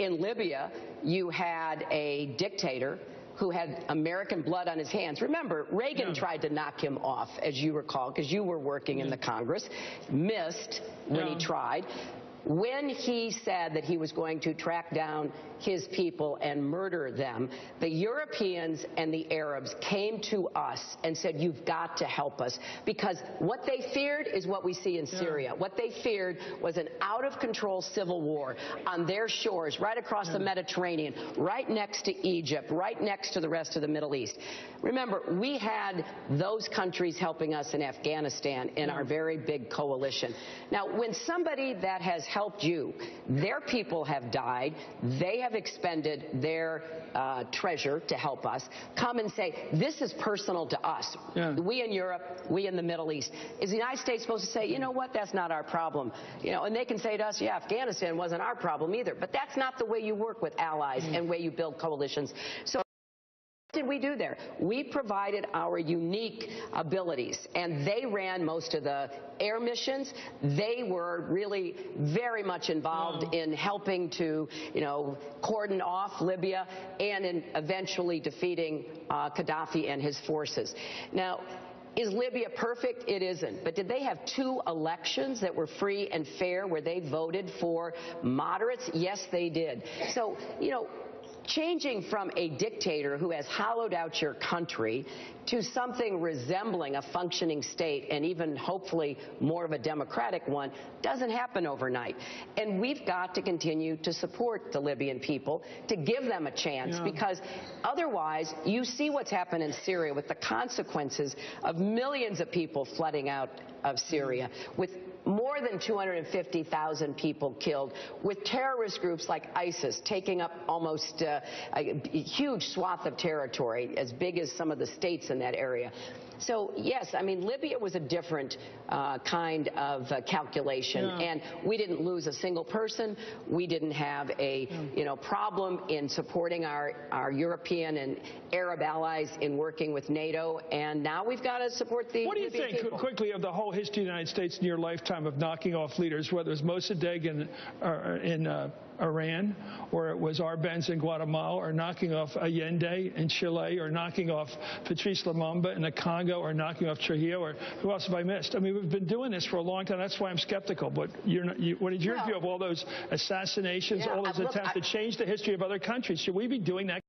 in Libya, you had a dictator who had American blood on his hands. Remember, Reagan tried to knock him off, as you recall, because you were working in the Congress, missed when he tried. When he said that he was going to track down his people and murder them, the Europeans and the Arabs came to us and said, you've got to help us, because what they feared is what we see in Syria. What they feared was an out-of-control civil war on their shores, right across the Mediterranean, right next to Egypt, right next to the rest of the Middle East. Remember, we had those countries helping us in Afghanistan in our very big coalition. Now, when somebody that has helped you, their people have died, they have expended their treasure to help us, come and say, this is personal to us. We in Europe, we in the Middle East. Is the United States supposed to say, you know what, that's not our problem? You know, and they can say to us, yeah, Afghanistan wasn't our problem either. But that's not the way you work with allies and way you build coalitions. So what did we do there? We provided our unique abilities, and they ran most of the air missions. They were really very much involved in helping to, you know, cordon off Libya and in eventually defeating Gaddafi and his forces. Now, is Libya perfect? It isn't. But did they have 2 elections that were free and fair where they voted for moderates? Yes, they did. So, you know, changing from a dictator who has hollowed out your country to something resembling a functioning state, and even hopefully more of a democratic one, doesn't happen overnight. And we've got to continue to support the Libyan people, to give them a chance, because otherwise you see what's happened in Syria with the consequences of millions of people flooding out of Syria, with more than 250,000 people killed, with terrorist groups like ISIS taking up almost a huge swath of territory, as big as some of the states in that area. So, yes, I mean, Libya was a different kind of calculation, and we didn't lose a single person. We didn't have a, problem in supporting our European and Arab allies in working with NATO, and now we've got to support the What do you Libyan think, people. quickly, of the whole history of the United States in your lifetime of knocking off leaders, whether it was Mossadegh in Iran, or it was Arbenz in Guatemala, or knocking off Allende in Chile, or knocking off Patrice Lumumba in the Congo, or knocking off Trujillo, or who else have I missed? I mean, we've been doing this for a long time. That's why I'm skeptical. But what is your view of all those assassinations, all those attempts to change the history of other countries? Should we be doing that?